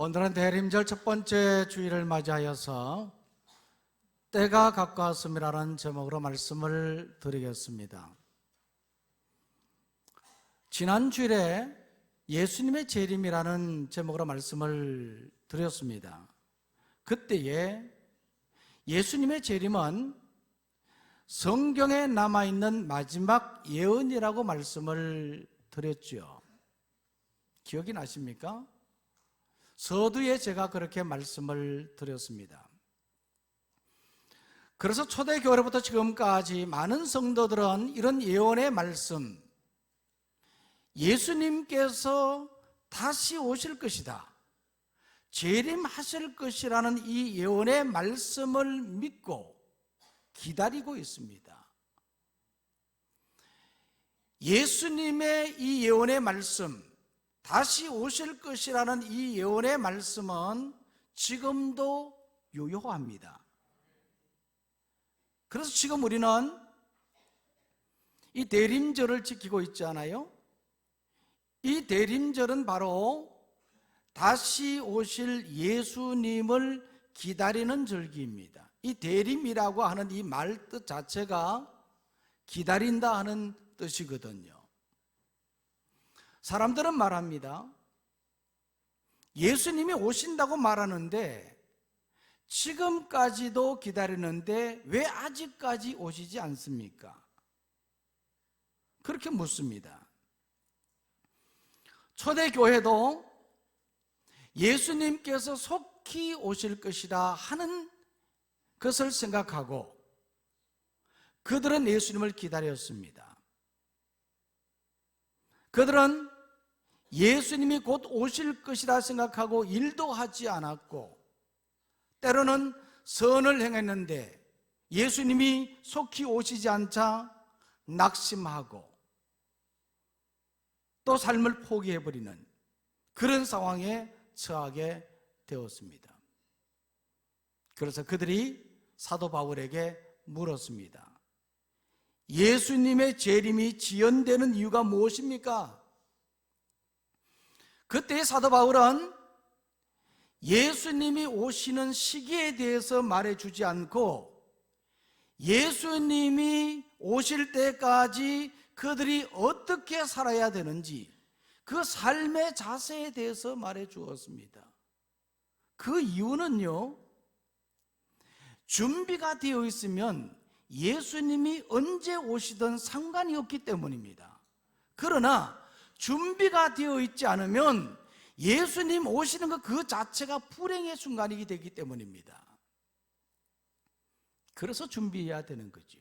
오늘은 대림절 첫 번째 주일을 맞이하여서 때가 가까웠음이라는 제목으로 말씀을 드리겠습니다. 지난 주일에 예수님의 재림이라는 제목으로 말씀을 드렸습니다. 그때에 예수님의 재림은 성경에 남아있는 마지막 예언이라고 말씀을 드렸죠. 기억이 나십니까? 서두에 제가 그렇게 말씀을 드렸습니다. 그래서 초대교회로부터 지금까지 많은 성도들은 이런 예언의 말씀, 예수님께서 다시 오실 것이다, 재림하실 것이라는 이 예언의 말씀을 믿고 기다리고 있습니다. 예수님의 이 예언의 말씀, 다시 오실 것이라는 이 예언의 말씀은 지금도 유효합니다. 그래서 지금 우리는 이 대림절을 지키고 있잖아요. 이 대림절은 바로 다시 오실 예수님을 기다리는 절기입니다. 이 대림이라고 하는 이 말 뜻 자체가 기다린다 하는 뜻이거든요. 사람들은 말합니다. 예수님이 오신다고 말하는데 지금까지도 기다리는데 왜 아직까지 오시지 않습니까? 그렇게 묻습니다. 초대교회도 예수님께서 속히 오실 것이다 하는 것을 생각하고 그들은 예수님을 기다렸습니다. 그들은 예수님이 곧 오실 것이라 생각하고 일도 하지 않았고 때로는 선을 행했는데 예수님이 속히 오시지 않자 낙심하고 또 삶을 포기해버리는 그런 상황에 처하게 되었습니다. 그래서 그들이 사도 바울에게 물었습니다. 예수님의 재림이 지연되는 이유가 무엇입니까? 그때 사도 바울은 예수님이 오시는 시기에 대해서 말해주지 않고 예수님이 오실 때까지 그들이 어떻게 살아야 되는지 그 삶의 자세에 대해서 말해주었습니다. 그 이유는요, 준비가 되어 있으면 예수님이 언제 오시든 상관이 없기 때문입니다. 그러나 준비가 되어 있지 않으면 예수님 오시는 것 그 자체가 불행의 순간이 되기 때문입니다. 그래서 준비해야 되는 거죠.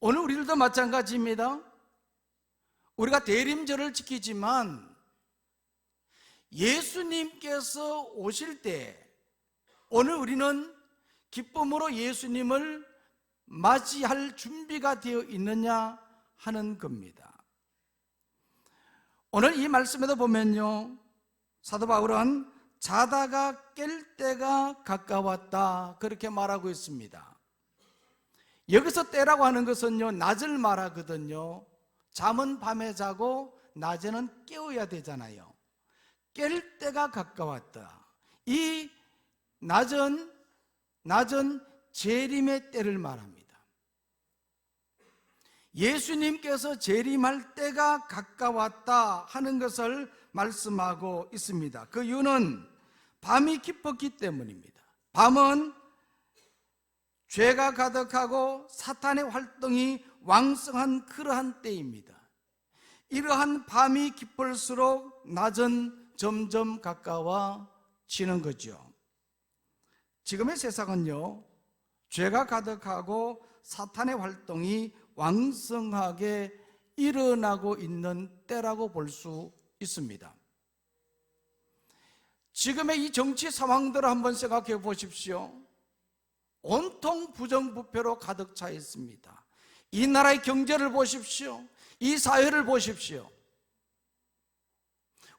오늘 우리들도 마찬가지입니다. 우리가 대림절을 지키지만 예수님께서 오실 때 오늘 우리는 기쁨으로 예수님을 맞이할 준비가 되어 있느냐 하는 겁니다. 오늘 이 말씀에도 보면요, 사도 바울은 자다가 깰 때가 가까웠다 그렇게 말하고 있습니다. 여기서 때라고 하는 것은요, 낮을 말하거든요. 잠은 밤에 자고 낮에는 깨어야 되잖아요. 깰 때가 가까웠다. 이 낮은 재림의 때를 말합니다. 예수님께서 재림할 때가 가까웠다 하는 것을 말씀하고 있습니다. 그 이유는 밤이 깊었기 때문입니다. 밤은 죄가 가득하고 사탄의 활동이 왕성한 그러한 때입니다. 이러한 밤이 깊을수록 낮은 점점 가까워지는 거죠. 지금의 세상은요, 죄가 가득하고 사탄의 활동이 왕성하게 일어나고 있는 때라고 볼 수 있습니다. 지금의 이 정치 상황들을 한번 생각해 보십시오. 온통 부정부패로 가득 차 있습니다. 이 나라의 경제를 보십시오. 이 사회를 보십시오.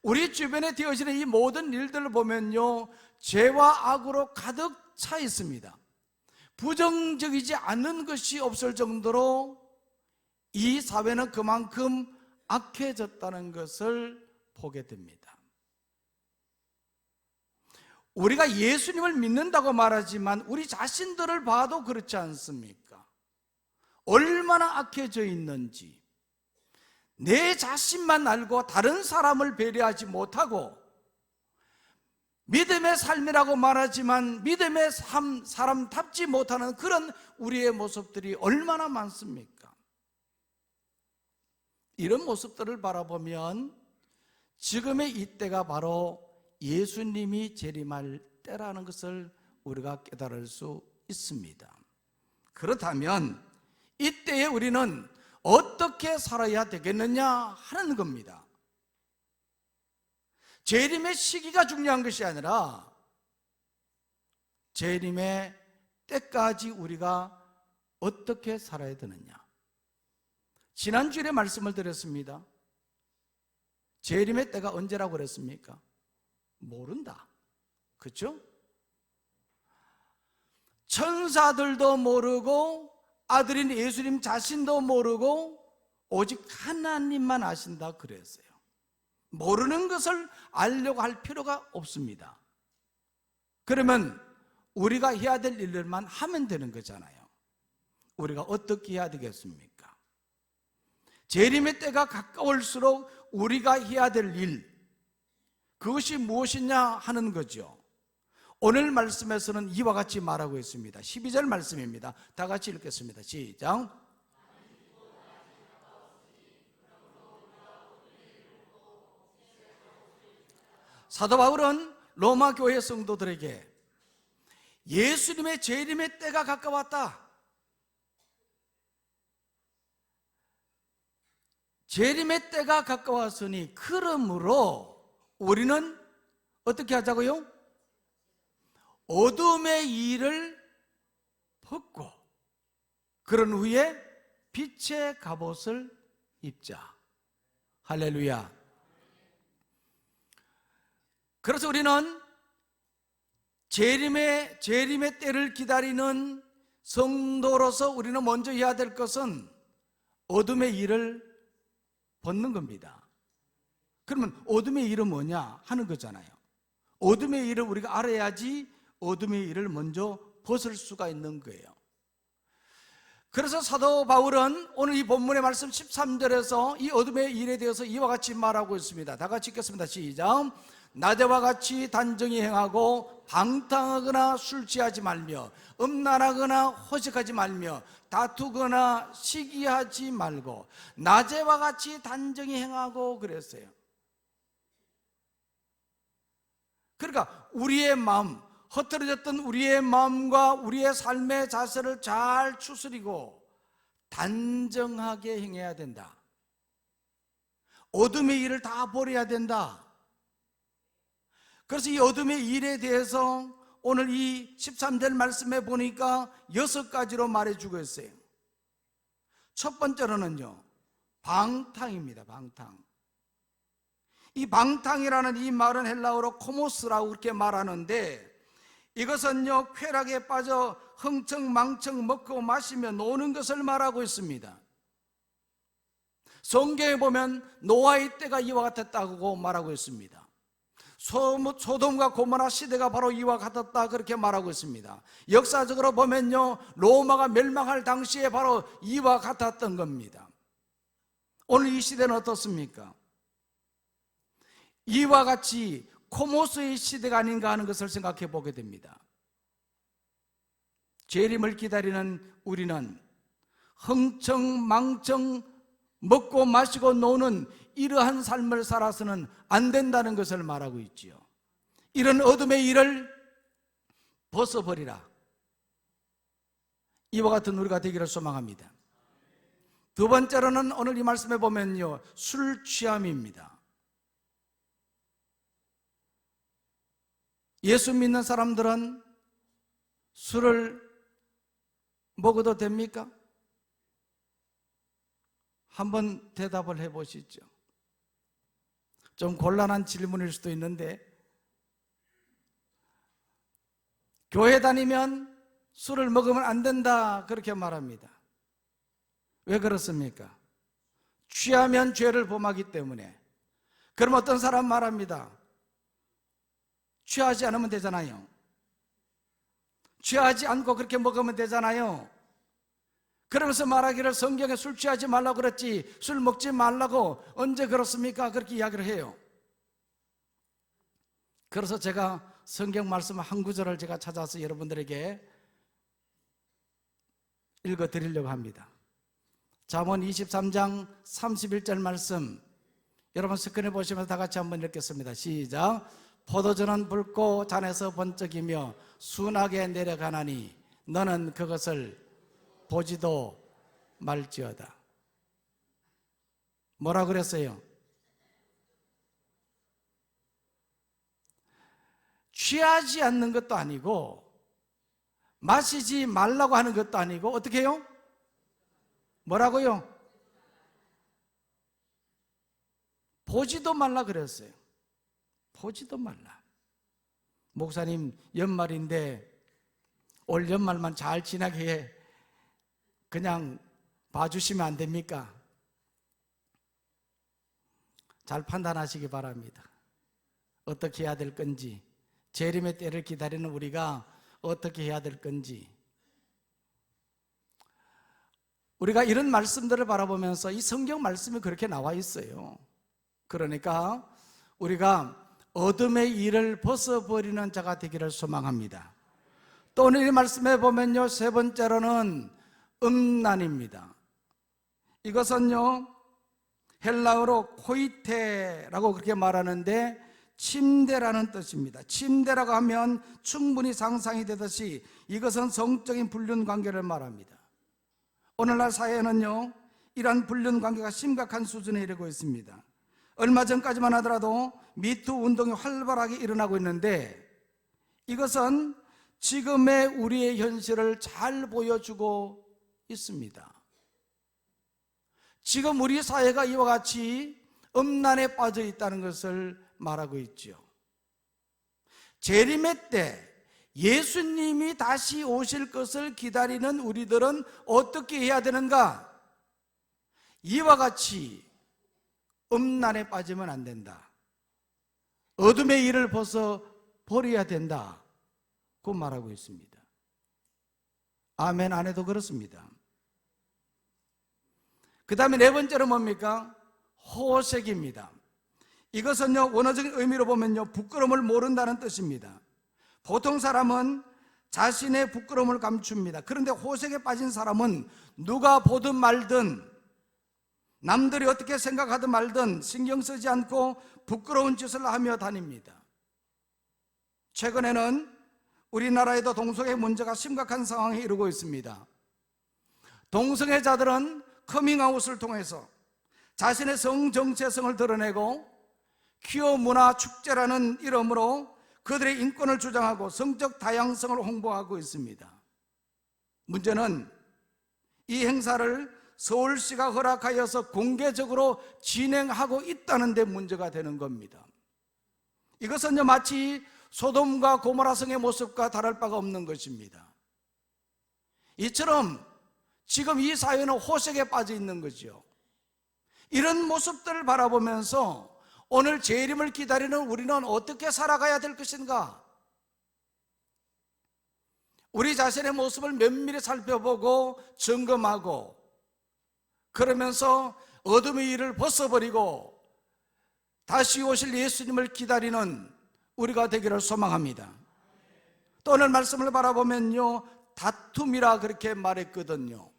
우리 주변에 되어지는 이 모든 일들을 보면요, 죄와 악으로 가득 차 있습니다. 부정적이지 않은 것이 없을 정도로 이 사회는 그만큼 악해졌다는 것을 보게 됩니다. 우리가 예수님을 믿는다고 말하지만 우리 자신들을 봐도 그렇지 않습니까? 얼마나 악해져 있는지, 내 자신만 알고 다른 사람을 배려하지 못하고 믿음의 삶이라고 말하지만 믿음의 삶, 사람답지 못하는 그런 우리의 모습들이 얼마나 많습니까? 이런 모습들을 바라보면 지금의 이때가 바로 예수님이 재림할 때라는 것을 우리가 깨달을 수 있습니다. 그렇다면 이때에 우리는 어떻게 살아야 되겠느냐 하는 겁니다. 재림의 시기가 중요한 것이 아니라 재림의 때까지 우리가 어떻게 살아야 되느냐. 지난주에 말씀을 드렸습니다. 재림의 때가 언제라고 그랬습니까? 모른다. 그렇죠? 천사들도 모르고 아들인 예수님 자신도 모르고 오직 하나님만 아신다 그랬어요. 모르는 것을 알려고 할 필요가 없습니다. 그러면 우리가 해야 될 일들만 하면 되는 거잖아요. 우리가 어떻게 해야 되겠습니까? 재림의 때가 가까울수록 우리가 해야 될 일, 그것이 무엇이냐 하는 거죠. 오늘 말씀에서는 이와 같이 말하고 있습니다. 12절 말씀입니다. 다 같이 읽겠습니다. 시작. 사도 바울은 로마 교회 성도들에게 예수님의 재림의 때가 가까웠다, 재림의 때가 가까웠으니 그러므로 우리는 어떻게 하자고요? 어둠의 일을 벗고 그런 후에 빛의 갑옷을 입자. 할렐루야. 그래서 우리는 재림의 때를 기다리는 성도로서 우리는 먼저 해야 될 것은 어둠의 일을 벗는 겁니다. 그러면 어둠의 일은 뭐냐 하는 거잖아요. 어둠의 일을 우리가 알아야지 어둠의 일을 먼저 벗을 수가 있는 거예요. 그래서 사도 바울은 오늘 이 본문의 말씀 13절에서 이 어둠의 일에 대해서 이와 같이 말하고 있습니다. 다 같이 읽겠습니다. 시작. 낮에와 같이 단정히 행하고 방탕하거나 술 취하지 말며 음란하거나 호색하지 말며 다투거나 시기하지 말고 낮에와 같이 단정히 행하고 그랬어요. 그러니까 우리의 마음, 흩어졌던 우리의 마음과 우리의 삶의 자세를 잘 추스리고 단정하게 행해야 된다. 어둠의 일을 다 버려야 된다. 그래서 이 어둠의 일에 대해서 오늘 이 13절 말씀에 보니까 6가지로 말해주고 있어요. 첫 번째로는요, 방탕입니다. 방탕. 이 방탕이라는 이 말은 헬라어로 코모스라고 그렇게 말하는데, 이것은요 쾌락에 빠져 흥청망청 먹고 마시며 노는 것을 말하고 있습니다. 성경에 보면 노아의 때가 이와 같았다고 말하고 있습니다. 소돔과 고모라 시대가 바로 이와 같았다 그렇게 말하고 있습니다. 역사적으로 보면요 로마가 멸망할 당시에 바로 이와 같았던 겁니다. 오늘 이 시대는 어떻습니까? 이와 같이 코모스의 시대가 아닌가 하는 것을 생각해 보게 됩니다. 재림을 기다리는 우리는 흥청망청 먹고 마시고 노는 이러한 삶을 살아서는 안 된다는 것을 말하고 있지요. 이런 어둠의 일을 벗어버리라. 이와 같은 우리가 되기를 소망합니다. 두 번째로는 오늘 이 말씀에 보면요 술 취함입니다. 예수 믿는 사람들은 술을 먹어도 됩니까? 한번 대답을 해보시죠. 좀 곤란한 질문일 수도 있는데, 교회 다니면 술을 먹으면 안 된다 그렇게 말합니다. 왜 그렇습니까? 취하면 죄를 범하기 때문에. 그럼 어떤 사람 말합니다. 취하지 않으면 되잖아요. 취하지 않고 그렇게 먹으면 되잖아요. 그러면서 말하기를 성경에 술 취하지 말라고 그랬지 술 먹지 말라고 언제 그렇습니까? 그렇게 이야기를 해요. 그래서 제가 성경 말씀 한 구절을 제가 찾아서 여러분들에게 읽어드리려고 합니다. 잠언 23장 31절 말씀, 여러분 스크린에 보시면서 다 같이 한번 읽겠습니다. 시작. 포도주는 붉고 잔에서 번쩍이며 순하게 내려가나니 너는 그것을 보지도 말지어다. 뭐라 그랬어요? 취하지 않는 것도 아니고 마시지 말라고 하는 것도 아니고 어떻게 해요? 뭐라고요? 보지도 말라 그랬어요. 보지도 말라. 목사님 연말인데 올 연말만 잘 지나게 그냥 봐주시면 안 됩니까? 잘 판단하시기 바랍니다. 어떻게 해야 될 건지, 재림의 때를 기다리는 우리가 어떻게 해야 될 건지. 우리가 이런 말씀들을 바라보면서 이 성경 말씀이 그렇게 나와 있어요. 그러니까 우리가 어둠의 일을 벗어버리는 자가 되기를 소망합니다. 또 오늘 이 말씀에 보면요, 세 번째로는 음란입니다. 이것은요 헬라어로 코이테라고 그렇게 말하는데 침대라는 뜻입니다. 침대라고 하면 충분히 상상이 되듯이 이것은 성적인 불륜 관계를 말합니다. 오늘날 사회에는요 이러한 불륜 관계가 심각한 수준에 이르고 있습니다. 얼마 전까지만 하더라도 미투 운동이 활발하게 일어나고 있는데 이것은 지금의 우리의 현실을 잘 보여주고 있습니다. 지금 우리 사회가 이와 같이 음란에 빠져 있다는 것을 말하고 있죠. 재림의 때 예수님이 다시 오실 것을 기다리는 우리들은 어떻게 해야 되는가? 이와 같이 음란에 빠지면 안 된다. 어둠의 일을 벗어 버려야 된다. 고 말하고 있습니다. 아멘 안 해도 그렇습니다. 그 다음에 네 번째로 뭡니까? 호색입니다. 이것은요 원어적인 의미로 보면요 부끄러움을 모른다는 뜻입니다. 보통 사람은 자신의 부끄러움을 감춥니다. 그런데 호색에 빠진 사람은 누가 보든 말든 남들이 어떻게 생각하든 말든 신경 쓰지 않고 부끄러운 짓을 하며 다닙니다. 최근에는 우리나라에도 동성애 문제가 심각한 상황에 이르고 있습니다. 동성애자들은 커밍아웃을 통해서 자신의 성정체성을 드러내고 퀴어 문화 축제라는 이름으로 그들의 인권을 주장하고 성적 다양성을 홍보하고 있습니다. 문제는 이 행사를 서울시가 허락하여서 공개적으로 진행하고 있다는 데 문제가 되는 겁니다. 이것은 마치 소돔과 고모라 성의 모습과 다를 바가 없는 것입니다. 이처럼 지금 이 사회는 호색에 빠져 있는 거죠. 이런 모습들을 바라보면서 오늘 재림을 기다리는 우리는 어떻게 살아가야 될 것인가? 우리 자신의 모습을 면밀히 살펴보고 점검하고 그러면서 어둠의 일을 벗어버리고 다시 오실 예수님을 기다리는 우리가 되기를 소망합니다. 또 오늘 말씀을 바라보면요 다툼이라 그렇게 말했거든요.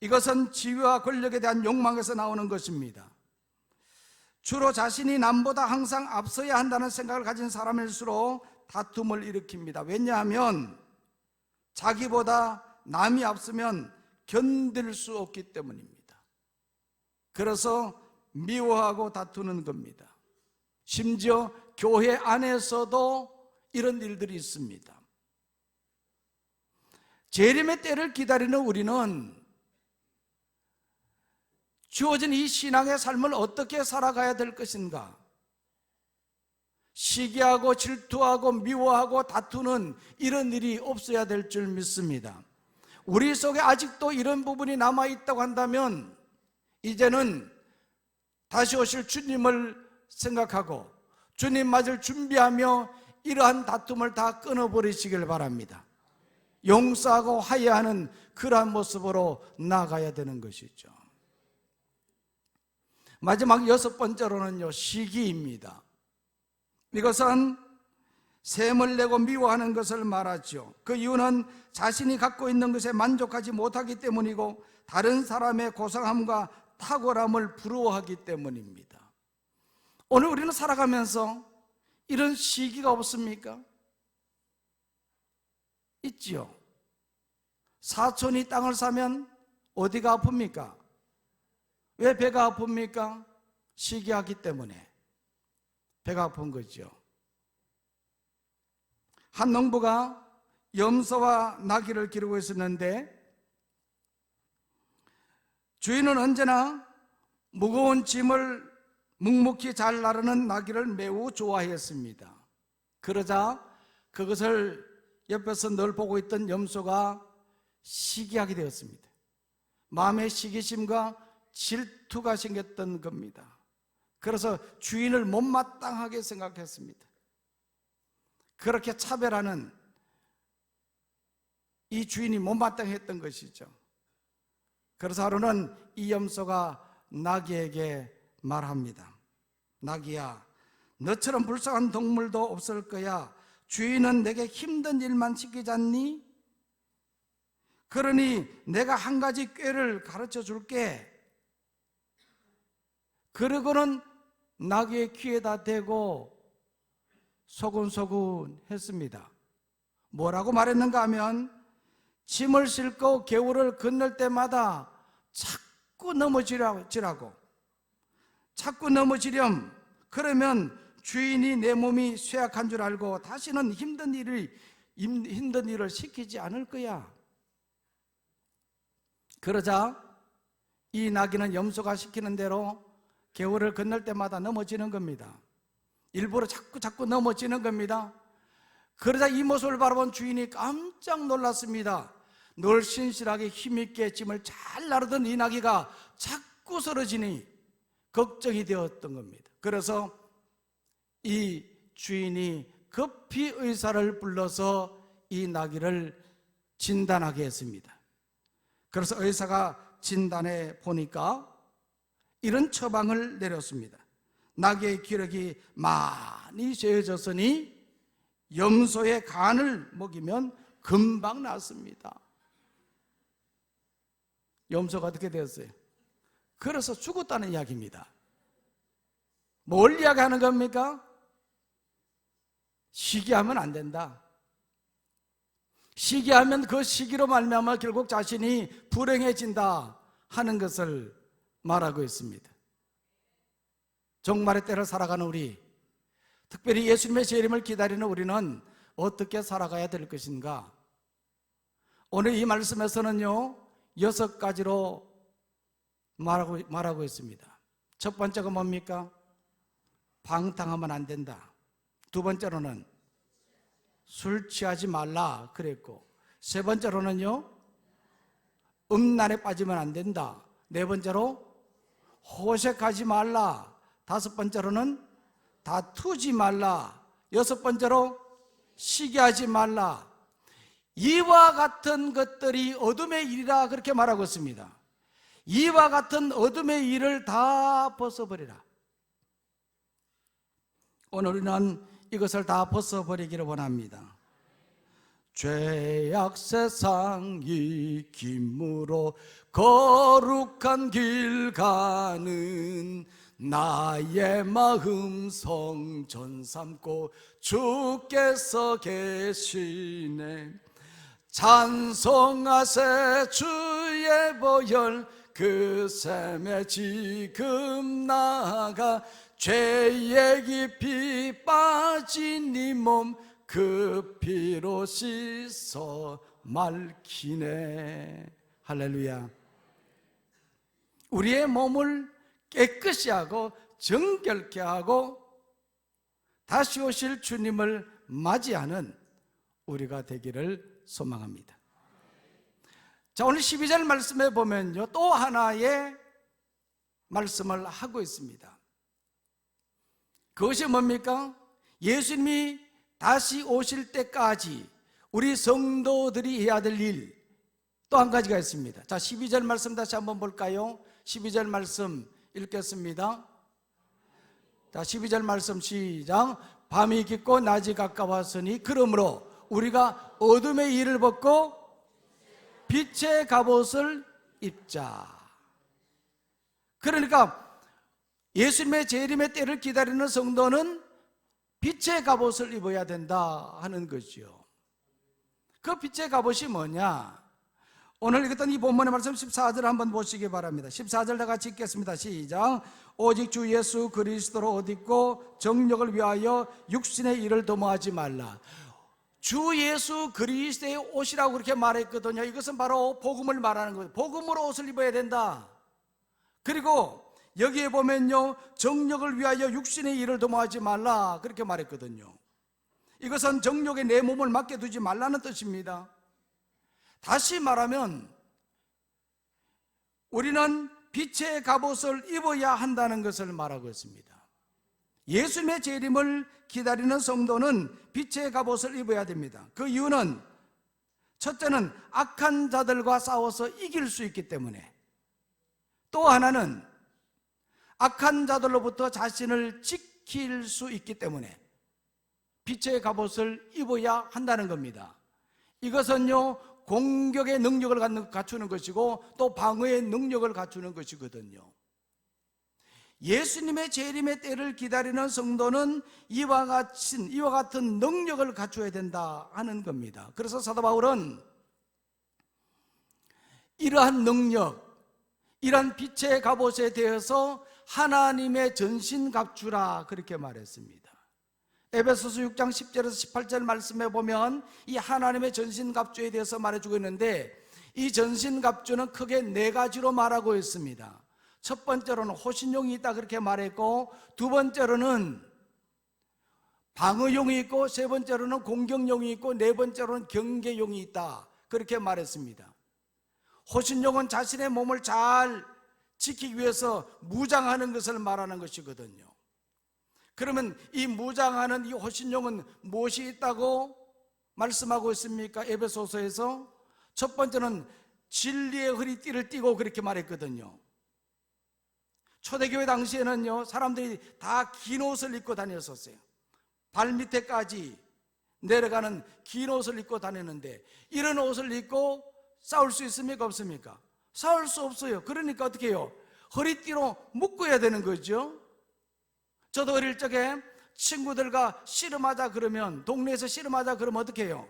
이것은 지위와 권력에 대한 욕망에서 나오는 것입니다. 주로 자신이 남보다 항상 앞서야 한다는 생각을 가진 사람일수록 다툼을 일으킵니다. 왜냐하면 자기보다 남이 앞서면 견딜 수 없기 때문입니다. 그래서 미워하고 다투는 겁니다. 심지어 교회 안에서도 이런 일들이 있습니다. 재림의 때를 기다리는 우리는 주어진 이 신앙의 삶을 어떻게 살아가야 될 것인가? 시기하고 질투하고 미워하고 다투는 이런 일이 없어야 될 줄 믿습니다. 우리 속에 아직도 이런 부분이 남아있다고 한다면 이제는 다시 오실 주님을 생각하고 주님 맞을 준비하며 이러한 다툼을 다 끊어버리시길 바랍니다. 용서하고 화해하는 그러한 모습으로 나아가야 되는 것이죠. 마지막 6번째로는요, 시기입니다. 이것은 셈을 내고 미워하는 것을 말하죠. 그 이유는 자신이 갖고 있는 것에 만족하지 못하기 때문이고 다른 사람의 고상함과 탁월함을 부러워하기 때문입니다. 오늘 우리는 살아가면서 이런 시기가 없습니까? 있지요. 사촌이 땅을 사면 어디가 아픕니까? 왜 배가 아픕니까? 시기하기 때문에 배가 아픈 거죠. 한 농부가 염소와 나귀를 기르고 있었는데 주인은 언제나 무거운 짐을 묵묵히 잘 나르는 나귀를 매우 좋아했습니다. 그러자 그것을 옆에서 늘 보고 있던 염소가 시기하게 되었습니다. 마음의 시기심과 질투가 생겼던 겁니다. 그래서 주인을 못마땅하게 생각했습니다. 그렇게 차별하는 이 주인이 못마땅했던 것이죠. 그래서 하루는 이 염소가 나귀에게 말합니다. 나귀야, 너처럼 불쌍한 동물도 없을 거야. 주인은 내게 힘든 일만 시키지 않니? 그러니 내가 한 가지 꾀를 가르쳐 줄게. 그러고는 나귀의 귀에다 대고 소근소근 했습니다. 뭐라고 말했는가 하면 짐을 싣고 개울을 건널 때마다 자꾸 넘어지라고. 자꾸 넘어지렴. 그러면 주인이 내 몸이 쇠약한 줄 알고 다시는 힘든 일을 시키지 않을 거야. 그러자 이 나귀는 염소가 시키는 대로 개울을 건널 때마다 넘어지는 겁니다. 일부러 자꾸 넘어지는 겁니다. 그러자 이 모습을 바라본 주인이 깜짝 놀랐습니다. 늘 신실하게 힘있게 짐을 잘 나르던 이 나귀가 자꾸 쓰러지니 걱정이 되었던 겁니다. 그래서 이 주인이 급히 의사를 불러서 이 나귀를 진단하게 했습니다. 그래서 의사가 진단해 보니까 이런 처방을 내렸습니다. 나귀의 기력이 많이 쇠해졌으니 염소의 간을 먹이면 금방 낫습니다. 염소가 어떻게 되었어요? 그래서 죽었다는 이야기입니다. 뭘 이야기하는 겁니까? 시기하면 안 된다. 시기하면 그 시기로 말미암아 결국 자신이 불행해진다 하는 것을 말하고 있습니다. 종말의 때를 살아가는 우리, 특별히 예수님의 재림을 기다리는 우리는 어떻게 살아가야 될 것인가? 오늘 이 말씀에서는요 6가지로 말하고 있습니다. 첫 번째가 뭡니까? 방탕하면 안 된다. 두 번째로는 술 취하지 말라 그랬고, 세 번째로는요 음란에 빠지면 안 된다. 네 번째로 호색하지 말라. 다섯 번째로는 다투지 말라. 여섯 번째로 시기하지 말라. 이와 같은 것들이 어둠의 일이라 그렇게 말하고 있습니다. 이와 같은 어둠의 일을 다 벗어버리라. 오늘 우리는 이것을 다 벗어버리기를 원합니다. 죄악 세상 이김으로 거룩한 길 가는 나의 마음 성전 삼고 주께서 계시네. 찬송하세 주의 보혈 그 샘에 지금 나가 죄의 깊이 빠진 이 몸 그 피로 씻어 맑히네. 할렐루야. 우리의 몸을 깨끗이 하고 정결케 하고 다시 오실 주님을 맞이하는 우리가 되기를 소망합니다. 자, 오늘 12절 말씀에 보면요 또 하나의 말씀을 하고 있습니다. 그것이 뭡니까? 예수님이 다시 오실 때까지 우리 성도들이 해야 될 일 또 한 가지가 있습니다. 자, 12절 말씀 다시 한번 볼까요? 12절 말씀 읽겠습니다. 자, 12절 말씀 시작. 밤이 깊고 낮이 가까웠으니 그러므로 우리가 어둠의 일을 벗고 빛의 갑옷을 입자. 그러니까 예수님의 재림의 때를 기다리는 성도는 빛의 갑옷을 입어야 된다 하는 거죠. 그 빛의 갑옷이 뭐냐? 오늘 읽었던 이 본문의 말씀 14절 한번 보시기 바랍니다. 14절 다 같이 읽겠습니다. 시작. 오직 주 예수 그리스도로 옷 입고 정력을 위하여 육신의 일을 도모하지 말라. 주 예수 그리스도의 옷이라고 그렇게 말했거든요. 이것은 바로 복음을 말하는 거예요. 복음으로 옷을 입어야 된다. 그리고 여기에 보면요, 정력을 위하여 육신의 일을 도모하지 말라 그렇게 말했거든요. 이것은 정력에 내 몸을 맡겨두지 말라는 뜻입니다. 다시 말하면 우리는 빛의 갑옷을 입어야 한다는 것을 말하고 있습니다. 예수님의 재림을 기다리는 성도는 빛의 갑옷을 입어야 됩니다. 그 이유는 첫째는 악한 자들과 싸워서 이길 수 있기 때문에, 또 하나는 악한 자들로부터 자신을 지킬 수 있기 때문에 빛의 갑옷을 입어야 한다는 겁니다. 이것은요, 공격의 능력을 갖추는 것이고 또 방어의 능력을 갖추는 것이거든요. 예수님의 재림의 때를 기다리는 성도는 이와 같은 능력을 갖춰야 된다 하는 겁니다. 그래서 사도 바울은 이러한 능력, 이러한 빛의 갑옷에 대해서 하나님의 전신갑주라 그렇게 말했습니다. 에베소서 6장 10절에서 18절 말씀에 보면 이 하나님의 전신갑주에 대해서 말해주고 있는데, 이 전신갑주는 크게 네 가지로 말하고 있습니다. 첫 번째로는 호신용이 있다 그렇게 말했고, 두 번째로는 방어용이 있고, 세 번째로는 공격용이 있고, 네 번째로는 경계용이 있다 그렇게 말했습니다. 호신용은 자신의 몸을 잘 지키기 위해서 무장하는 것을 말하는 것이거든요. 그러면 이 무장하는 이 호신용은 무엇이 있다고 말씀하고 있습니까? 에베소서에서 첫 번째는 진리의 허리띠를 띠고 그렇게 말했거든요. 초대교회 당시에는요, 사람들이 다 긴 옷을 입고 다녔었어요. 발 밑에까지 내려가는 긴 옷을 입고 다녔는데, 이런 옷을 입고 싸울 수 있습니까? 없습니까? 싸울 수 없어요. 그러니까 어떻게 해요? 허리띠로 묶어야 되는 거죠. 저도 어릴 적에 친구들과 씨름하자 그러면, 동네에서 씨름하자 그러면 어떻게 해요?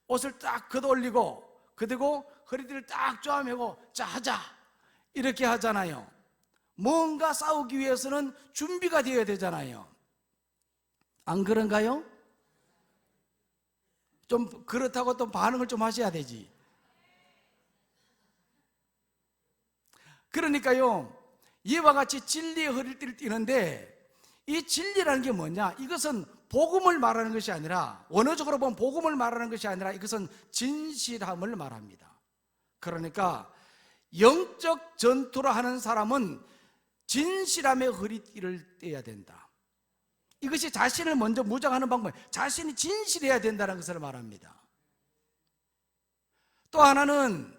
옷을 딱 걷어올리고, 그리고 허리띠를 딱 쪼아매고 자 하자 이렇게 하잖아요. 뭔가 싸우기 위해서는 준비가 되어야 되잖아요. 안 그런가요? 좀 그렇다고 또 반응을 좀 하셔야 되지. 그러니까요, 이와 같이 진리의 허리띠를 띠는데, 이 진리라는 게 뭐냐? 이것은 복음을 말하는 것이 아니라, 원어적으로 보면 복음을 말하는 것이 아니라 이것은 진실함을 말합니다. 그러니까 영적 전투를 하는 사람은 진실함의 허리띠를 떼야 된다. 이것이 자신을 먼저 무장하는 방법이에요. 자신이 진실해야 된다는 것을 말합니다. 또 하나는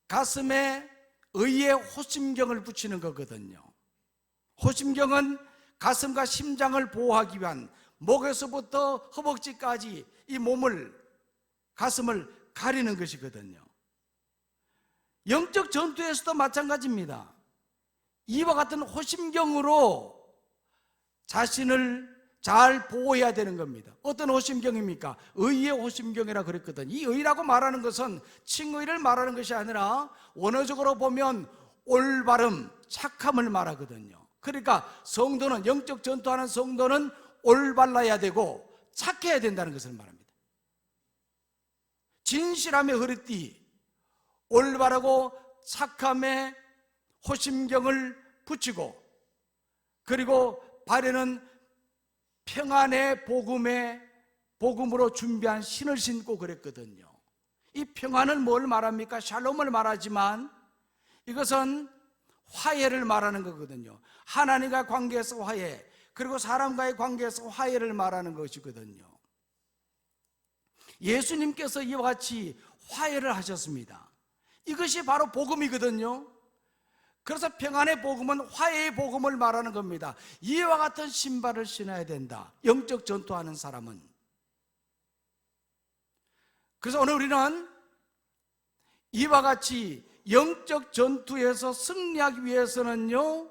가슴에 의의 호심경을 붙이는 거거든요. 호심경은 가슴과 심장을 보호하기 위한, 목에서부터 허벅지까지 이 몸을, 가슴을 가리는 것이거든요. 영적 전투에서도 마찬가지입니다. 이와 같은 호심경으로 자신을 잘 보호해야 되는 겁니다. 어떤 호심경입니까? 의의 호심경이라 그랬거든요. 이 의라고 말하는 것은 칭의를 말하는 것이 아니라 원어적으로 보면 올바름, 착함을 말하거든요. 그러니까 성도는, 영적 전투하는 성도는 올바라야 되고 착해야 된다는 것을 말합니다. 진실함의 허리띠, 올바르고 착함의 호심경을 붙이고, 그리고 발에는 평안의 복음으로 준비한 신을 신고 그랬거든요. 이 평안은 뭘 말합니까? 샬롬을 말하지만 이것은 화해를 말하는 거거든요. 하나님과 관계에서 화해, 그리고 사람과의 관계에서 화해를 말하는 것이거든요. 예수님께서 이와 같이 화해를 하셨습니다. 이것이 바로 복음이거든요. 그래서 평안의 복음은 화해의 복음을 말하는 겁니다. 이와 같은 신발을 신어야 된다, 영적 전투하는 사람은. 그래서 오늘 우리는 이와 같이 영적 전투에서 승리하기 위해서는요,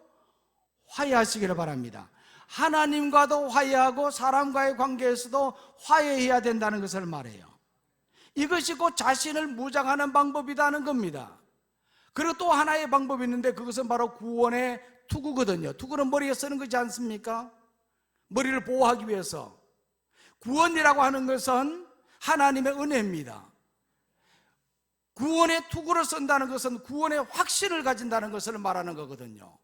화해하시기를 바랍니다. 하나님과도 화해하고 사람과의 관계에서도 화해해야 된다는 것을 말해요. 이것이 곧 자신을 무장하는 방법이라는 겁니다. 그리고 또 하나의 방법이 있는데, 그것은 바로 구원의 투구거든요. 투구는 머리에 쓰는 거지 않습니까? 머리를 보호하기 위해서. 구원이라고 하는 것은 하나님의 은혜입니다. 구원의 투구를 쓴다는 것은 구원의 확신을 가진다는 것을 말하는 거거든요.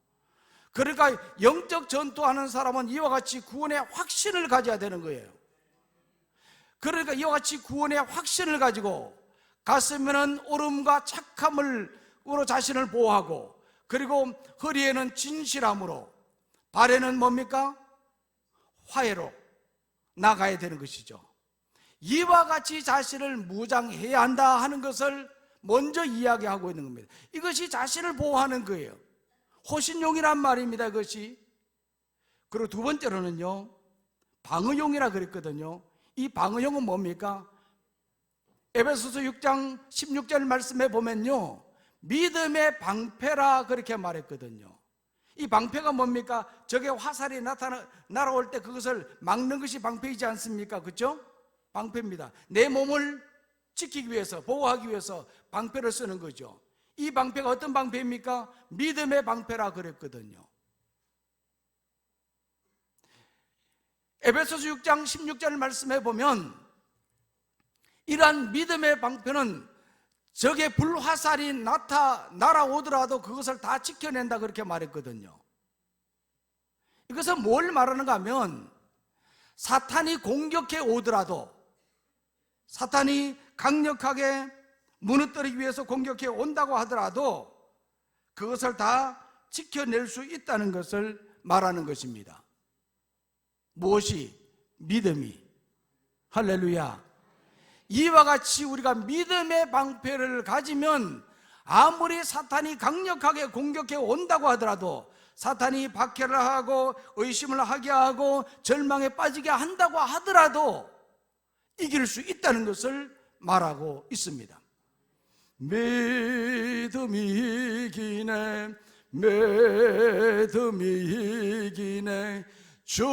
그러니까 영적 전투하는 사람은 이와 같이 구원의 확신을 가져야 되는 거예요. 그러니까 이와 같이 구원의 확신을 가지고 가슴에는 오름과 착함으로 자신을 보호하고, 그리고 허리에는 진실함으로, 발에는 뭡니까? 화해로 나가야 되는 것이죠. 이와 같이 자신을 무장해야 한다 하는 것을 먼저 이야기하고 있는 겁니다. 이것이 자신을 보호하는 거예요. 호신용이란 말입니다, 이것이. 그리고 두 번째로는요, 방어용이라 그랬거든요. 이 방어용은 뭡니까? 에베소서 6장 16절 말씀에 보면요, 믿음의 방패라 그렇게 말했거든요. 이 방패가 뭡니까? 적의 화살이 날아올 때 그것을 막는 것이 방패이지 않습니까? 그렇죠? 방패입니다. 내 몸을 지키기 위해서, 보호하기 위해서 방패를 쓰는 거죠. 이 방패가 어떤 방패입니까? 믿음의 방패라 그랬거든요. 에베소서 6장 16절 말씀해 보면, 이러한 믿음의 방패는 적의 불화살이 날아오더라도 그것을 다 지켜낸다 그렇게 말했거든요. 이것은 뭘 말하는가 하면, 사탄이 공격해 오더라도, 사탄이 강력하게 무너뜨리기 위해서 공격해 온다고 하더라도 그것을 다 지켜낼 수 있다는 것을 말하는 것입니다. 무엇이? 믿음이. 할렐루야. 이와 같이 우리가 믿음의 방패를 가지면 아무리 사탄이 강력하게 공격해 온다고 하더라도, 사탄이 박해를 하고 의심을 하게 하고 절망에 빠지게 한다고 하더라도 이길 수 있다는 것을 말하고 있습니다. 믿음이 이기네, 믿음이 이기네, 주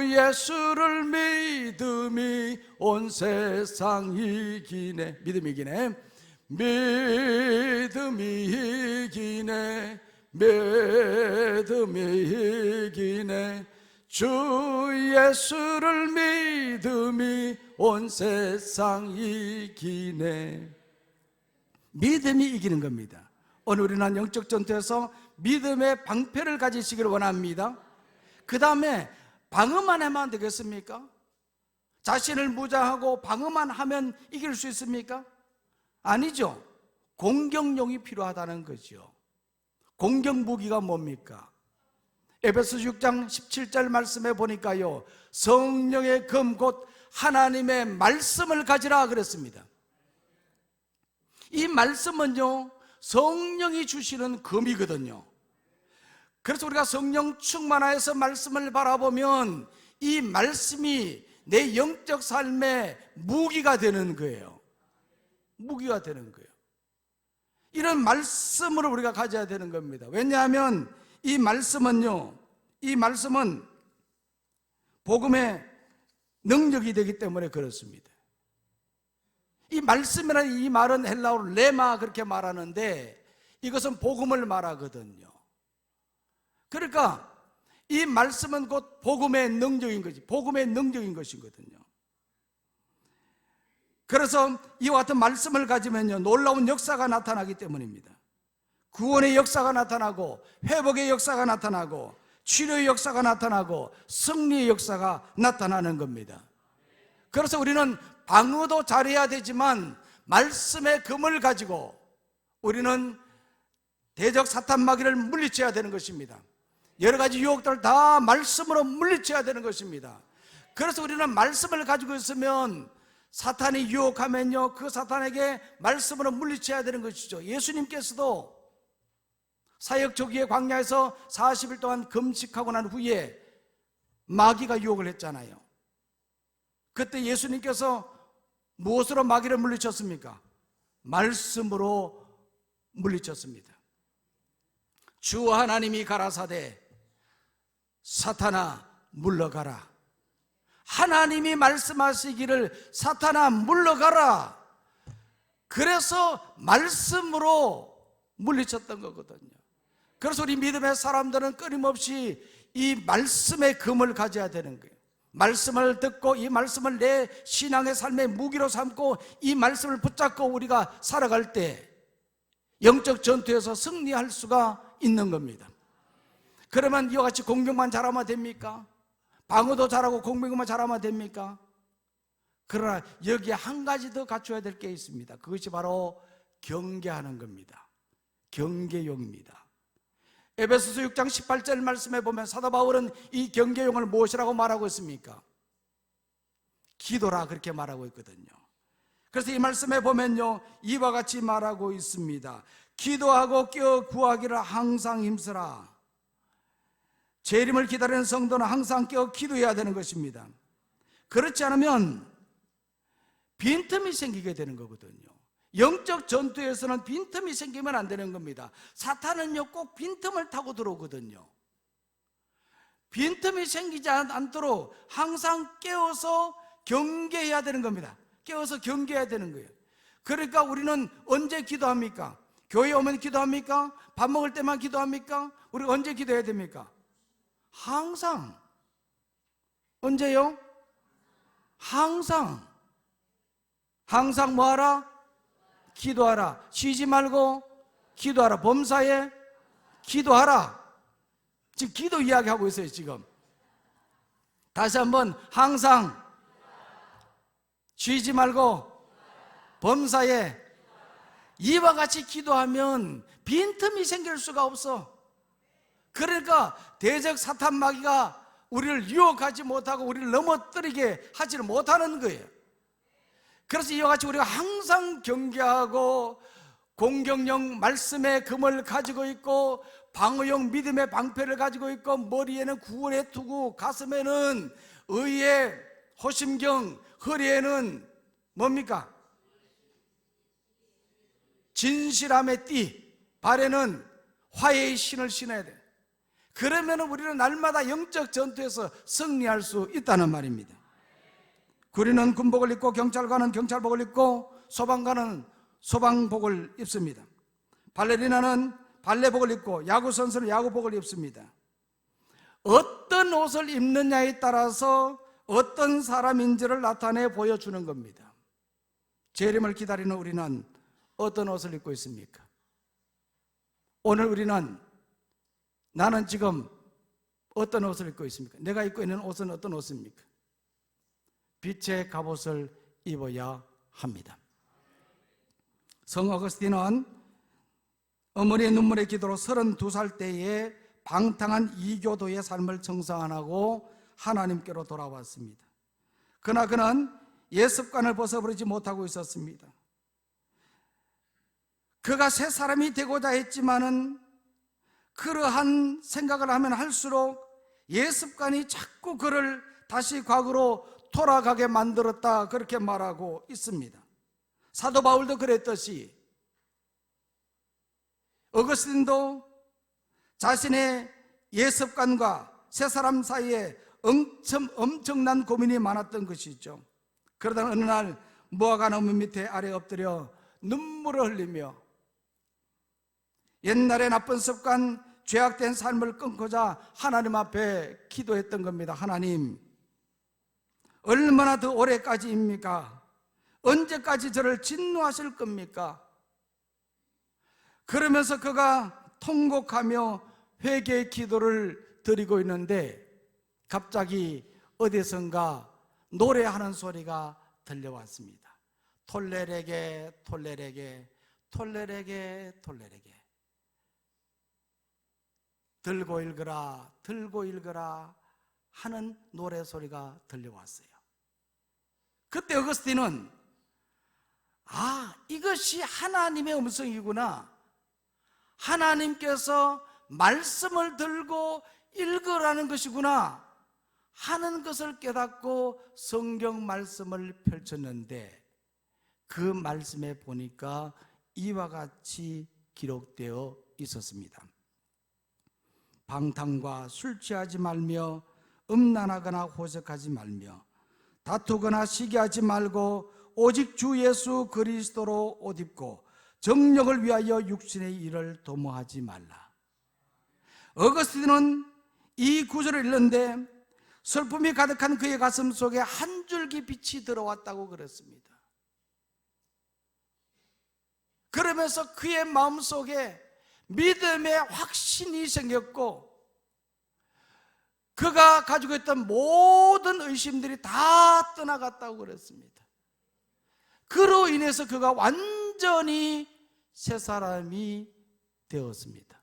예수를 믿음이 온 세상 이기네. 믿음이 이기네, 믿음이 이기네, 믿음이 이기네, 주 예수를 믿음이 온 세상 이기네. 믿음이 이기는 겁니다. 오늘 우리는 영적 전투에서 믿음의 방패를 가지시기를 원합니다. 그 다음에 방어만 하면 되겠습니까? 자신을 무장하고 방어만 하면 이길 수 있습니까? 아니죠. 공격용이 필요하다는 거죠. 공격 무기가 뭡니까? 에베소서 6장 17절 말씀에 보니까요, 성령의 금 곧 하나님의 말씀을 가지라 그랬습니다. 이 말씀은요, 성령이 주시는 금이거든요. 그래서 우리가 성령 충만하여서 말씀을 바라보면 이 말씀이 내 영적 삶의 무기가 되는 거예요. 무기가 되는 거예요. 이런 말씀을 우리가 가져야 되는 겁니다. 왜냐하면 이 말씀은요, 이 말씀은 복음의 능력이 되기 때문에 그렇습니다. 이 말씀이라는 이 말은 헬라어로 레마 그렇게 말하는데, 이것은 복음을 말하거든요. 그러니까 이 말씀은 곧 복음의 능력인 거지, 복음의 능력인 것이거든요. 그래서 이와 같은 말씀을 가지면요, 놀라운 역사가 나타나기 때문입니다. 구원의 역사가 나타나고, 회복의 역사가 나타나고, 치료의 역사가 나타나고, 승리의 역사가 나타나는 겁니다. 그래서 우리는 방어도 잘해야 되지만 말씀의 금을 가지고 우리는 대적 사탄 마귀를 물리쳐야 되는 것입니다. 여러 가지 유혹들을 다 말씀으로 물리쳐야 되는 것입니다. 그래서 우리는 말씀을 가지고 있으면 사탄이 유혹하면요, 그 사탄에게 말씀으로 물리쳐야 되는 것이죠. 예수님께서도 사역 초기에 광야에서 40일 동안 금식하고 난 후에 마귀가 유혹을 했잖아요. 그때 예수님께서 무엇으로 마귀를 물리쳤습니까? 말씀으로 물리쳤습니다. 주 하나님이 가라사대 사탄아 물러가라. 하나님이 말씀하시기를 사탄아 물러가라. 그래서 말씀으로 물리쳤던 거거든요. 그래서 우리 믿음의 사람들은 끊임없이 이 말씀의 금을 가져야 되는 거예요. 말씀을 듣고 이 말씀을 내 신앙의 삶의 무기로 삼고 이 말씀을 붙잡고 우리가 살아갈 때 영적 전투에서 승리할 수가 있는 겁니다. 그러면 이와 같이 공격만 잘하면 됩니까? 방어도 잘하고 공격만 잘하면 됩니까? 그러나 여기에 한 가지 더 갖춰야 될 게 있습니다. 그것이 바로 경계하는 겁니다. 경계용입니다. 에베소서 6장 18절 말씀에 보면 사도 바울은 이 경계용을 무엇이라고 말하고 있습니까? 기도라 그렇게 말하고 있거든요. 그래서 이 말씀에 보면요, 이와 같이 말하고 있습니다. 기도하고 껴 구하기를 항상 힘쓰라. 재림을 기다리는 성도는 항상 껴 기도해야 되는 것입니다. 그렇지 않으면 빈틈이 생기게 되는 거거든요. 영적 전투에서는 빈틈이 생기면 안 되는 겁니다. 사탄은요, 꼭 빈틈을 타고 들어오거든요. 빈틈이 생기지 않도록 항상 깨워서 경계해야 되는 겁니다. 깨워서 경계해야 되는 거예요. 그러니까 우리는 언제 기도합니까? 교회 오면 기도합니까? 밥 먹을 때만 기도합니까? 우리가 언제 기도해야 됩니까? 항상. 언제요? 항상. 항상 뭐하라? 기도하라. 쉬지 말고 기도하라. 범사에 기도하라. 지금 기도 이야기하고 있어요. 지금 다시 한번, 항상 쉬지 말고 범사에. 이와 같이 기도하면 빈틈이 생길 수가 없어. 그러니까 대적 사탄 마귀가 우리를 유혹하지 못하고 우리를 넘어뜨리게 하지를 못하는 거예요. 그래서 이와 같이 우리가 항상 경계하고 공격용 말씀의 금을 가지고 있고 방어용 믿음의 방패를 가지고 있고 머리에는 구원의 투구, 가슴에는 의의 호심경, 허리에는 뭡니까? 진실함의 띠, 발에는 화해의 신을 신어야 돼. 그러면 우리는 날마다 영적 전투에서 승리할 수 있다는 말입니다. 군인은 군복을 입고 경찰관은 경찰복을 입고 소방관은 소방복을 입습니다. 발레리나는 발레복을 입고 야구선수는 야구복을 입습니다. 어떤 옷을 입느냐에 따라서 어떤 사람인지를 나타내 보여주는 겁니다. 재림을 기다리는 우리는 어떤 옷을 입고 있습니까? 오늘 우리는, 나는 지금 어떤 옷을 입고 있습니까? 내가 입고 있는 옷은 어떤 옷입니까? 빛의 갑옷을 입어야 합니다. 성 어거스틴은 어머니의 눈물의 기도로 32살 때에 방탕한 이교도의 삶을 청산하고 하나님께로 돌아왔습니다. 그러나 그는 옛 습관을 벗어버리지 못하고 있었습니다. 그가 새 사람이 되고자 했지만은 그러한 생각을 하면 할수록 옛 습관이 자꾸 그를 다시 과거로 돌아가게 만들었다, 그렇게 말하고 있습니다. 사도 바울도 그랬듯이 어거스틴도 자신의 옛 습관과 새 사람 사이에 엄청난 고민이 많았던 것이죠. 그러다 어느 날 무화과 나무 밑에 아래 엎드려 눈물을 흘리며 옛날의 나쁜 습관, 죄악된 삶을 끊고자 하나님 앞에 기도했던 겁니다. 하나님, 얼마나 더 오래까지입니까? 언제까지 저를 진노하실 겁니까? 그러면서 그가 통곡하며 회개의 기도를 드리고 있는데 갑자기 어디선가 노래하는 소리가 들려왔습니다. 톨레레게 톨레레게 톨레레게 톨레레게. 들고 읽으라, 들고 읽으라 하는 노래 소리가 들려왔어요. 그때 어거스틴은 이것이 하나님의 음성이구나, 하나님께서 말씀을 들고 읽으라는 것이구나 하는 것을 깨닫고 성경 말씀을 펼쳤는데, 그 말씀에 보니까 이와 같이 기록되어 있었습니다. 방탕과 술 취하지 말며 음란하거나 호색하지 말며 다투거나 시기하지 말고 오직 주 예수 그리스도로 옷 입고 정력을 위하여 육신의 일을 도모하지 말라. 어거스틴은 이 구절을 읽는데 슬픔이 가득한 그의 가슴 속에 한 줄기 빛이 들어왔다고 그랬습니다. 그러면서 그의 마음속에 믿음의 확신이 생겼고, 그가 가지고 있던 모든 의심들이 다 떠나갔다고 그랬습니다. 그로 인해서 그가 완전히 새 사람이 되었습니다.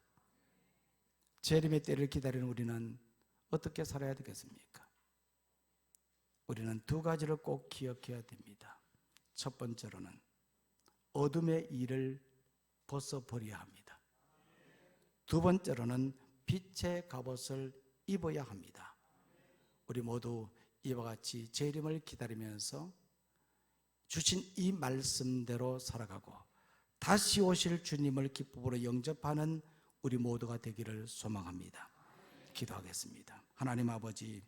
재림의 때를 기다리는 우리는 어떻게 살아야 되겠습니까? 우리는 두 가지를 꼭 기억해야 됩니다. 첫 번째로는 어둠의 일을 벗어버려야 합니다. 두 번째로는 빛의 갑옷을 입어야 합니다. 우리 모두 이와 같이 재림을 기다리면서 주신 이 말씀대로 살아가고 다시 오실 주님을 기쁨으로 영접하는 우리 모두가 되기를 소망합니다. 기도하겠습니다. 하나님 아버지,